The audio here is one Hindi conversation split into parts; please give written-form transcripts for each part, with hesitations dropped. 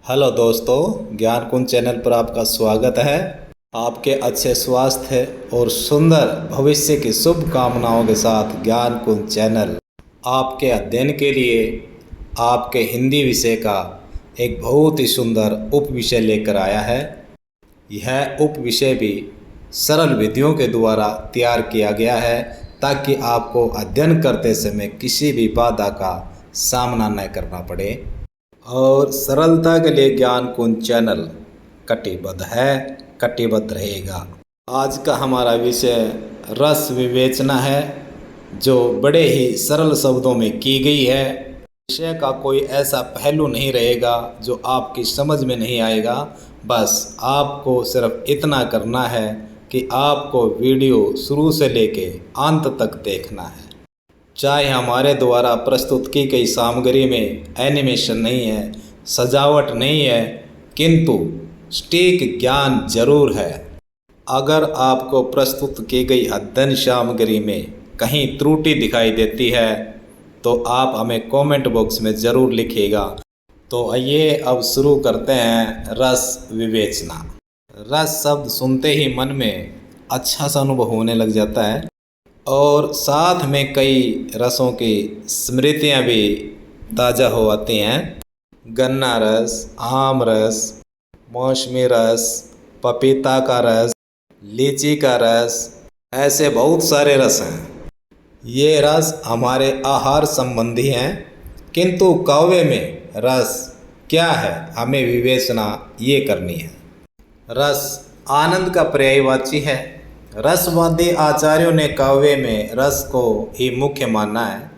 हेलो दोस्तों, ज्ञान कुंज चैनल पर आपका स्वागत है। आपके अच्छे स्वास्थ्य और सुंदर भविष्य की शुभकामनाओं के साथ ज्ञान कुंज चैनल आपके अध्ययन के लिए आपके हिंदी विषय का एक बहुत ही सुंदर उप विषय लेकर आया है। यह उप विषय भी सरल विधियों के द्वारा तैयार किया गया है ताकि आपको अध्ययन करते समय किसी भी बाधा का सामना न करना पड़े। और सरलता के लिए ज्ञान कुंज चैनल कटिबद्ध है, कटिबद्ध रहेगा। आज का हमारा विषय रस विवेचना है, जो बड़े ही सरल शब्दों में की गई है। विषय का कोई ऐसा पहलू नहीं रहेगा जो आपकी समझ में नहीं आएगा। बस आपको सिर्फ इतना करना है कि आपको वीडियो शुरू से लेके अंत तक देखना है। चाहे हमारे द्वारा प्रस्तुत की गई सामग्री में एनिमेशन नहीं है, सजावट नहीं है, किंतु सटीक ज्ञान जरूर है। अगर आपको प्रस्तुत की गई अध्ययन सामग्री में कहीं त्रुटि दिखाई देती है तो आप हमें कमेंट बॉक्स में ज़रूर लिखिएगा। तो आइए अब शुरू करते हैं रस विवेचना। रस शब्द सुनते ही मन में अच्छा सा अनुभव होने लग जाता है और साथ में कई रसों की स्मृतियाँ भी ताज़ा हो आती हैं। गन्ना रस, आम रस, मौसमी रस, पपीता का रस, लीची का रस, ऐसे बहुत सारे रस हैं। ये रस हमारे आहार संबंधी हैं, किंतु काव्य में रस क्या है हमें विवेचना ये करनी है। रस आनंद का पर्यायवाची है। रसवादी आचार्यों ने काव्य में रस को ही मुख्य माना है।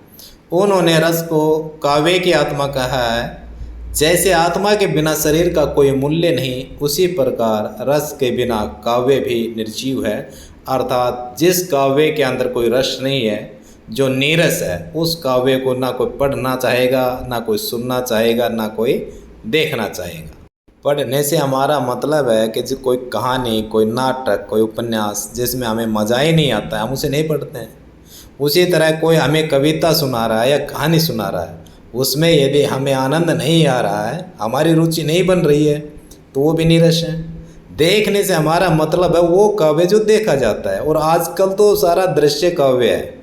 उन्होंने रस को काव्य की आत्मा कहा है। जैसे आत्मा के बिना शरीर का कोई मूल्य नहीं, उसी प्रकार रस के बिना काव्य भी निर्जीव है। अर्थात जिस काव्य के अंदर कोई रस नहीं है, जो नीरस है, उस काव्य को ना कोई पढ़ना चाहेगा, ना कोई सुनना चाहेगा, ना कोई देखना चाहेगा। पढ़ने से हमारा मतलब है कि जो कोई कहानी, कोई नाटक, कोई उपन्यास जिसमें हमें मज़ा ही नहीं आता है, हम उसे नहीं पढ़ते हैं। उसी तरह कोई हमें कविता सुना रहा है या कहानी सुना रहा है, उसमें यदि हमें आनंद नहीं आ रहा है, हमारी रुचि नहीं बन रही है, तो वो भी नीरस है। देखने से हमारा मतलब है वो काव्य जो देखा जाता है। और आजकल तो सारा दृश्य काव्य है।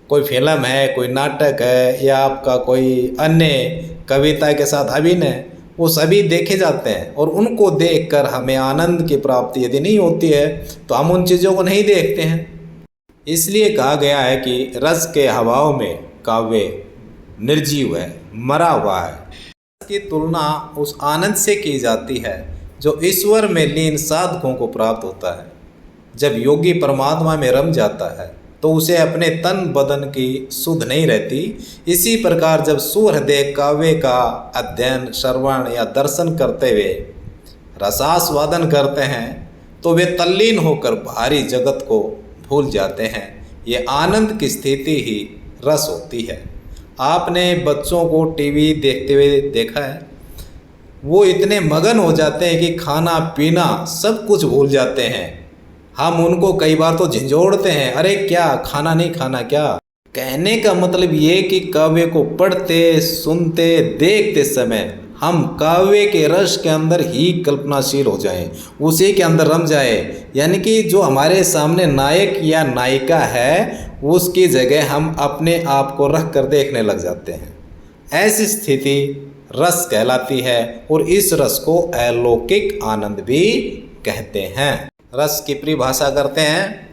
कोई फिल्म है, कोई नाटक है, या आपका कोई अन्य कविता के साथ अभिनय, वो सभी देखे जाते हैं। और उनको देखकर हमें आनंद की प्राप्ति यदि नहीं होती है तो हम उन चीज़ों को नहीं देखते हैं। इसलिए कहा गया है कि रस के अभाव में काव्य निर्जीव है, मरा हुआ है। इसकी तुलना उस आनंद से की जाती है जो ईश्वर में लीन साधकों को प्राप्त होता है। जब योगी परमात्मा में रम जाता है तो उसे अपने तन बदन की सुध नहीं रहती। इसी प्रकार जब सुहृदय काव्य का अध्ययन, श्रवण या दर्शन करते हुए रसास्वादन करते हैं तो वे तल्लीन होकर भारी जगत को भूल जाते हैं। ये आनंद की स्थिति ही रस होती है। आपने बच्चों को टीवी देखते हुए देखा है, वो इतने मगन हो जाते हैं कि खाना पीना सब कुछ भूल जाते हैं। हम उनको कई बार तो झंझोड़ते हैं, अरे क्या खाना नहीं खाना क्या। कहने का मतलब ये कि काव्य को पढ़ते, सुनते, देखते समय हम काव्य के रस के अंदर ही कल्पनाशील हो जाएं, उसी के अंदर रम जाए। यानी कि जो हमारे सामने नायक या नायिका है, उसकी जगह हम अपने आप को रख कर देखने लग जाते हैं। ऐसी स्थिति रस कहलाती है और इस रस को अलौकिक आनंद भी कहते हैं। रस की परिभाषा करते हैं।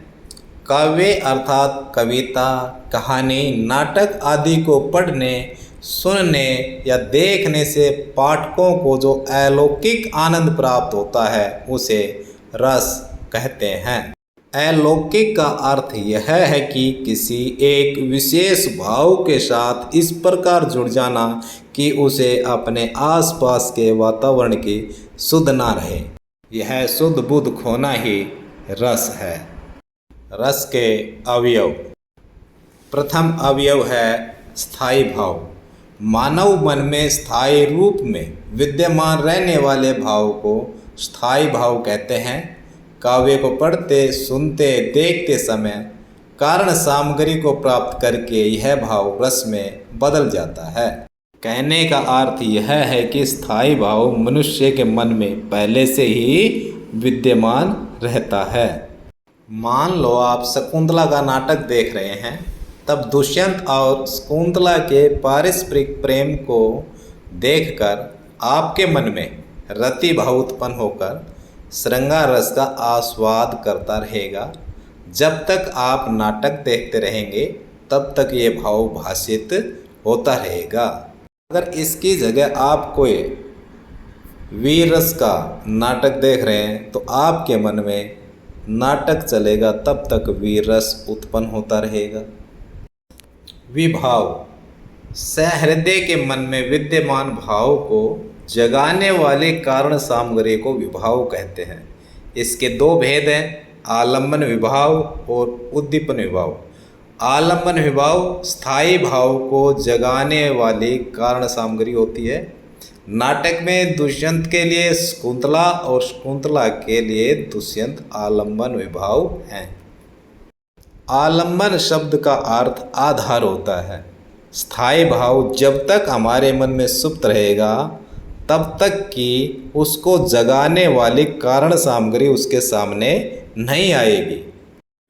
काव्य अर्थात कविता, कहानी, नाटक आदि को पढ़ने, सुनने या देखने से पाठकों को जो अलौकिक आनंद प्राप्त होता है उसे रस कहते हैं। अलौकिक का अर्थ यह है कि किसी एक विशेष भाव के साथ इस प्रकार जुड़ जाना कि उसे अपने आसपास के वातावरण की सुध ना रहे। यह शुद्ध बुद्ध खोना ही रस है। रस के अवयव। प्रथम अवयव है स्थायी भाव। मानव मन में स्थायी रूप में विद्यमान रहने वाले भाव को स्थायी भाव कहते हैं। काव्य को पढ़ते, सुनते, देखते समय कारण सामग्री को प्राप्त करके यह भाव रस में बदल जाता है। कहने का अर्थ यह है कि स्थायी भाव मनुष्य के मन में पहले से ही विद्यमान रहता है। मान लो आप शकुंतला का नाटक देख रहे हैं, तब दुष्यंत और शकुंतला के पारस्परिक प्रेम को देखकर आपके मन में रति भाव उत्पन्न होकर श्रृंगार रस का आस्वाद करता रहेगा। जब तक आप नाटक देखते रहेंगे तब तक ये भाव भाषित होता रहेगा। अगर इसकी जगह आप कोई वीर रस का नाटक देख रहे हैं तो आपके मन में नाटक चलेगा, तब तक वीर रस उत्पन्न होता रहेगा। विभाव सहृदय के मन में विद्यमान भाव को जगाने वाली कारण सामग्री को विभाव कहते हैं। इसके दो भेद हैं, आलम्बन विभाव और उद्दीपन विभाव। आलम्बन विभाव स्थायी भाव को जगाने वाली कारण सामग्री होती है। नाटक में दुष्यंत के लिए शकुंतला और शकुंतला के लिए दुष्यंत आलम्बन विभाव हैं। आलम्बन शब्द का अर्थ आधार होता है। स्थायी भाव जब तक हमारे मन में सुप्त रहेगा तब तक कि उसको जगाने वाली कारण सामग्री उसके सामने नहीं आएगी।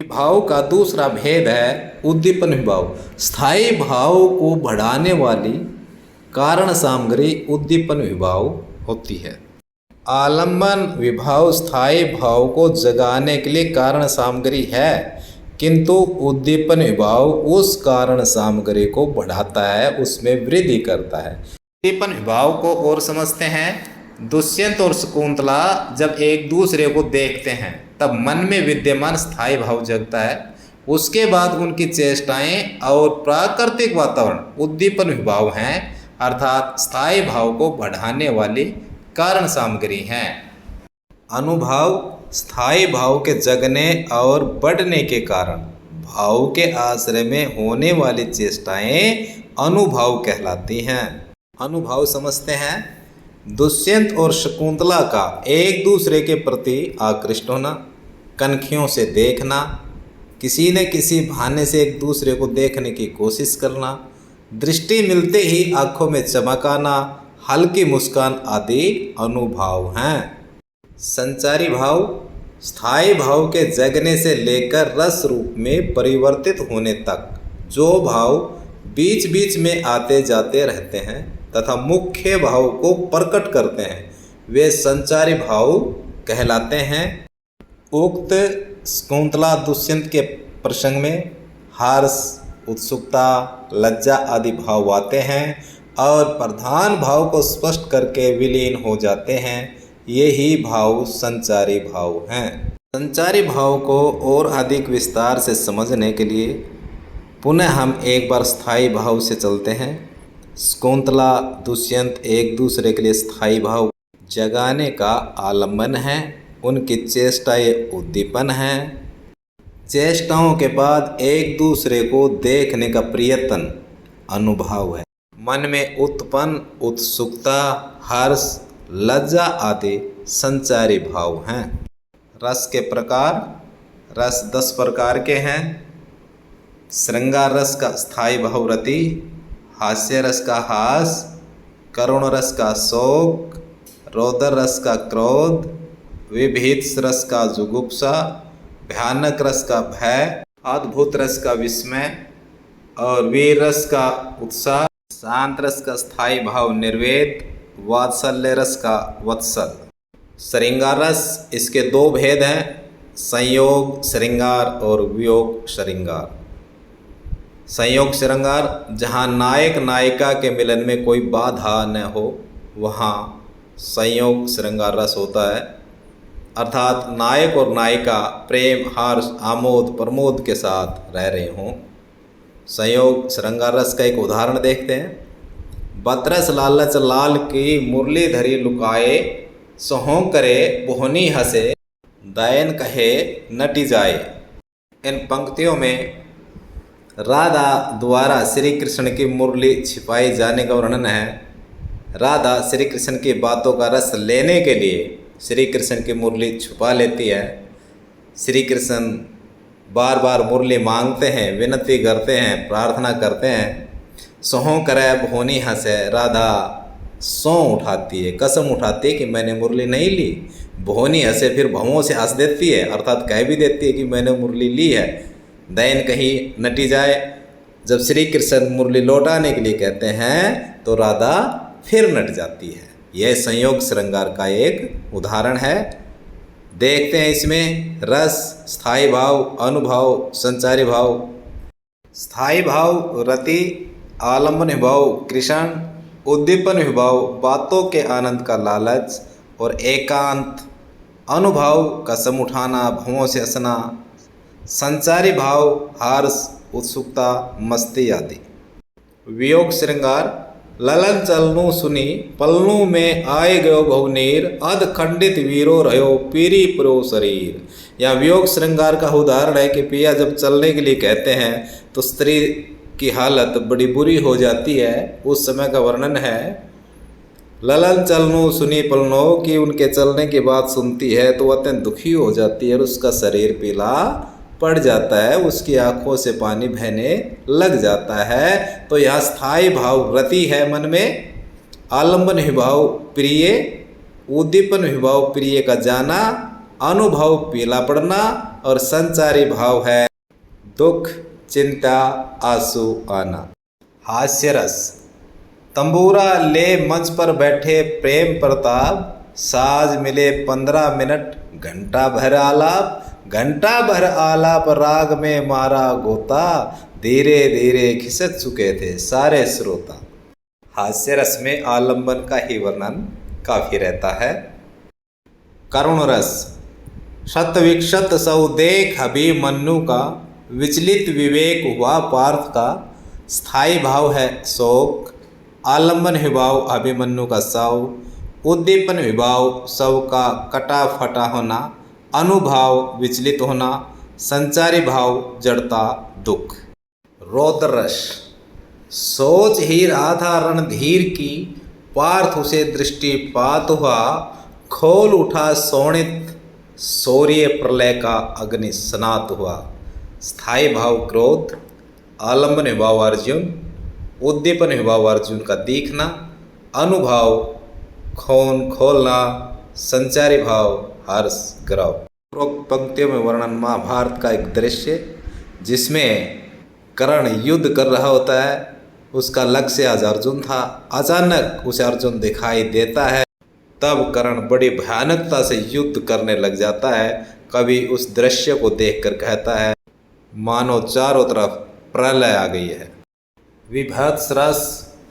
विभाव का दूसरा भेद है उद्दीपन विभाव। स्थायी भाव को बढ़ाने वाली कारण सामग्री उद्दीपन विभाव होती है। आलम्बन विभाव स्थायी भाव को जगाने के लिए कारण सामग्री है, किंतु उद्दीपन विभाव उस कारण सामग्री को बढ़ाता है, उसमें वृद्धि करता है। उद्दीपन विभाव को और समझते हैं। दुष्यंत और शकुंतला जब एक दूसरे को देखते हैं तब मन में विद्यमान स्थायी भाव जगता है। उसके बाद उनकी चेष्टाएं और प्राकृतिक वातावरण उद्दीपन विभाव हैं, अर्थात स्थायी भाव को बढ़ाने वाली कारण सामग्री हैं। अनुभाव स्थायी भाव के जगने और बढ़ने के कारण भाव के आश्रय में होने वाली चेष्टाएं अनुभाव कहलाती हैं। अनुभाव समझते हैं। दुष्यंत और शकुंतला का एक दूसरे के प्रति आकृष्ट होना, कनखियों से देखना, किसी न किसी बहाने से एक दूसरे को देखने की कोशिश करना, दृष्टि मिलते ही आंखों में चमक आना, हल्की मुस्कान आदि अनुभाव हैं। संचारी भाव स्थायी भाव के जगने से लेकर रस रूप में परिवर्तित होने तक जो भाव बीच बीच में आते जाते रहते हैं तथा मुख्य भाव को प्रकट करते हैं, वे संचारी भाव कहलाते हैं। उक्त शकुंतला दुष्यंत के प्रसंग में हर्ष, उत्सुकता, लज्जा आदि भाव आते हैं और प्रधान भाव को स्पष्ट करके विलीन हो जाते हैं। यही भाव संचारी भाव हैं। संचारी भाव को और अधिक विस्तार से समझने के लिए पुनः हम एक बार स्थायी भाव से चलते हैं। शकुंतला दुष्यंत एक दूसरे के लिए स्थायी भाव जगाने का आलम्बन है, उनकी चेष्टाएं उद्दीपन है। चेष्टाओं के बाद एक दूसरे को देखने का प्रयत्न अनुभाव है। मन में उत्पन्न उत्सुकता, हर्ष, लज्जा आदि संचारी भाव हैं। रस के प्रकार, रस 10 प्रकार के हैं। श्रृंगार रस का स्थायी भाव रति, हास्य रस का हास, करुण रस का शोक, रौद्र रस का क्रोध, विभीत रस का जुगुप्सा, भयानक रस का भय, अद्भुत रस का विस्मय और वीर रस का उत्साह, शांत रस का स्थायी भाव निर्वेद, वात्सल्य रस का वत्सल। श्रृंगार रस, इसके 2 भेद हैं, संयोग श्रृंगार और वियोग श्रृंगार। संयोग श्रृंगार जहाँ नायक नायिका के मिलन में कोई बाधा न हो वहाँ संयोग श्रृंगार रस होता है, अर्थात नायक और नायिका प्रेम, हर्ष, आमोद प्रमोद के साथ रह रहे हों। संयोग श्रृंगार रस का एक उदाहरण देखते हैं। बतरस लालच लाल की मुरली धरी लुकाए, सोहों करे बोहनी हंसे, दायन कहे नटी जाए। इन पंक्तियों में राधा द्वारा श्री कृष्ण की मुरली छिपाई जाने का वर्णन है। राधा श्री कृष्ण की बातों का रस लेने के लिए श्री कृष्ण की मुरली छुपा लेती है। श्री कृष्ण बार बार मुरली मांगते हैं, विनती करते हैं, प्रार्थना करते हैं, सोहों करे भोनी हंसे, राधा सौ उठाती है, कसम उठाती है कि मैंने मुरली नहीं ली। भोनी हंसे, फिर भवों से हंस देती है, अर्थात कह भी देती है कि मैंने मुरली ली है। दैन कहीं नटी जाए, जब श्री कृष्ण मुरली लौटाने के लिए कहते हैं तो राधा फिर नट जाती है। यह संयोग श्रृंगार का एक उदाहरण है। देखते हैं इसमें रस, स्थायी भाव, अनुभव, संचारी भाव। स्थायी भाव रति, आलम्बन भाव कृष्ण, उद्दीपन विभाव बातों के आनंद का लालच और एकांत। अनुभव कसम उठाना, भवों से हंसना। संचारी भाव हर्ष, उत्सुकता, मस्ती आदि। वियोग श्रृंगार ललन चलनु सुनी, पलनु में आए गयो भवनीर, अध खंडित वीरो रहो पीरी प्रो शरीर। या वियोग श्रृंगार का उदाहरण है कि पिया जब चलने के लिए कहते हैं तो स्त्री की हालत बड़ी बुरी हो जाती है, उस समय का वर्णन है। ललन चलनु सुनी पलनो, कि उनके चलने की बात सुनती है तो वह अत्यंत दुखी हो जाती है और उसका शरीर पीला पड़ जाता है, उसकी आंखों से पानी बहने लग जाता है। तो यह स्थायी भाव रति है मन में, आलम्बन विभाव प्रिय, उद्दीपन विभाव प्रिय का जाना, अनुभव पीला पड़ना, और संचारी भाव है दुख, चिंता, आंसू आना। हास्य रस तंबूरा ले मंच पर बैठे प्रेम प्रताप, साज मिले 15 मिनट घंटा भर आलाप, घंटा भर आलाप राग में मारा गोता, धीरे धीरे खिसक चुके थे सारे श्रोता। हास्य रस में आलंबन का ही वर्णन काफी रहता है। करुण रस शत विक्षत सौ देख अभिमन्यु का, विचलित विवेक हुआ पार्थ का। स्थायी भाव है शोक, आलंबन विभाव अभिमन्यु का शव, उद्दीपन विभाव शव का कटा फटा होना, अनुभाव विचलित होना, संचारी भाव जड़ता दुख। रौद्र रस सोच ही रहा था रणधीर की, पार्थ उसे दृष्टिपात हुआ, खोल उठा शोणित शौर्य प्रलय का अग्नि स्नात हुआ। स्थायी भाव क्रोध, आलंबन विभाव अर्जुन, उद्दीपन विभाव अर्जुन का दिखना, अनुभाव खून खोलना, संचारी भाव हर्ष ग्रह। उपरोक्त पंक्तियों में वर्णन महाभारत का एक दृश्य जिसमें कर्ण युद्ध कर रहा होता है, उसका लक्ष्य आज अर्जुन था। अचानक उसे अर्जुन दिखाई देता है, तब कर्ण बड़ी भयानकता से युद्ध करने लग जाता है। कवि उस दृश्य को देखकर कहता है मानो चारों तरफ प्रलय आ गई है। विभत्स रस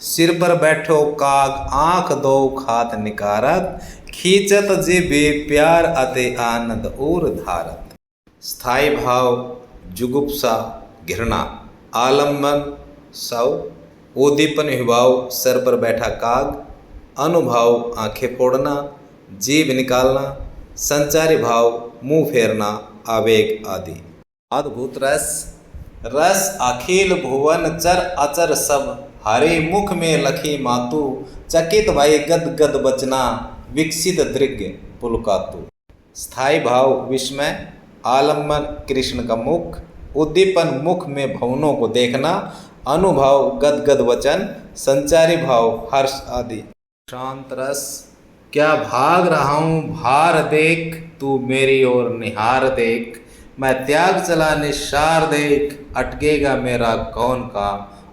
सिर पर बैठो काग, आंख दो खात निकारत, खींचत जिबे प्यार अति आनंद और धारत। स्थायी भाव जुगुप्सा घृणा, आलम्बन सौ, उद्दीपन विभाव सर पर बैठा काग, अनुभाव आंखें फोड़ना, जीभ निकालना, संचारी भाव मुंह फेरना, आवेग आदि। अद्भुत रस रस अखिल भुवन चर अचर सब, हरे मुख में लखी मातु, चकित भय गद गद बचना, विकसित दृग्य पुलकातु। स्थायी भाव विस्मय, आलम्बन कृष्ण का मुख, उद्दीपन मुख में भवनों को देखना, अनुभव गद गद वचन, संचारी भाव हर्ष आदि। शांत रस क्या भाग रहा हूँ भार देख, तू मेरी ओर निहार देख, मैं त्याग चला निशार देख, अटकेगा मेरा कौन का,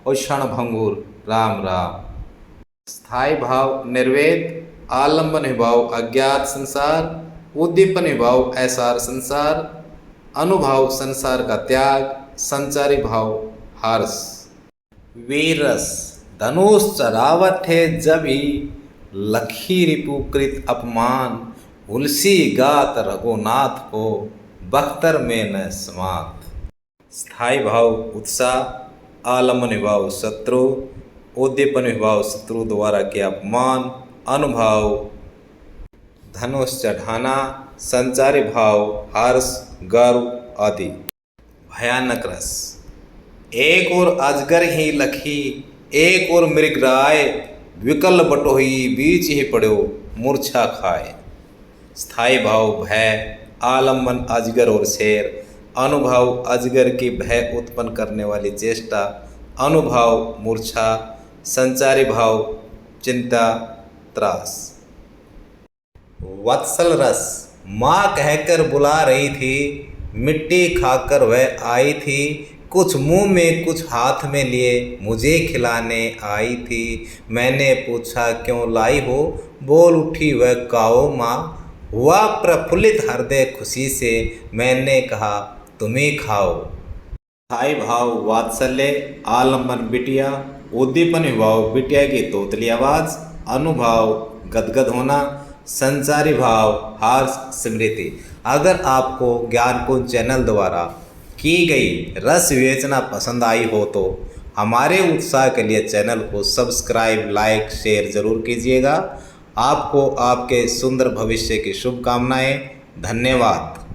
ओ क्षण भंगुर राम राम। स्थायी भाव निर्वेद, आलंबन विभाव अज्ञात संसार, उद्दीपन विभाव ऐसार संसार, अनुभाव संसार का त्याग, संचारी भाव हर्ष। वीर रस धनुष चरावत है जब ही, लखी रिपुकृत अपमान, हुलसी गात रघुनाथ को, बख्तर में न समात। स्थायी भाव उत्साह, आलम्बन विभाव शत्रु, उद्दीपन विभाव शत्रु द्वारा के अपमान, अनुभाव धनुष चढ़ाना, संचारी भाव हर्ष गर्व आदि। भयानक रस एक और अजगर ही लखी, एक और मृगराय, विकल बटोही बीच ही पड़ो मूर्छा खाए। स्थायी भाव भय, आलम्बन अजगर और शेर, अनुभव अजगर की भय उत्पन्न करने वाली चेष्टा, अनुभाव मूर्छा, संचारी भाव चिंता त्रास। वत्सल रस, माँ कहकर बुला रही थी, मिट्टी खाकर वह आई थी, कुछ मुंह में कुछ हाथ में लिए मुझे खिलाने आई थी। मैंने पूछा क्यों लाई हो, बोल उठी वह काओ माँ। हुआ प्रफुल्लित हृदय खुशी से, मैंने कहा तुम्हें खाओ। स्थायी भाव वात्सल्य, आलम्बन बिटिया, उद्दीपन विभाव बिटिया की तोतली आवाज, अनुभाव गदगद होना, संचारी भाव हार्श स्मृति। अगर आपको ज्ञानकुंज चैनल द्वारा की गई रस विवेचना पसंद आई हो तो हमारे उत्साह के लिए चैनल को सब्सक्राइब, लाइक, शेयर जरूर कीजिएगा। आपको आपके सुंदर भविष्य की शुभकामनाएं। धन्यवाद।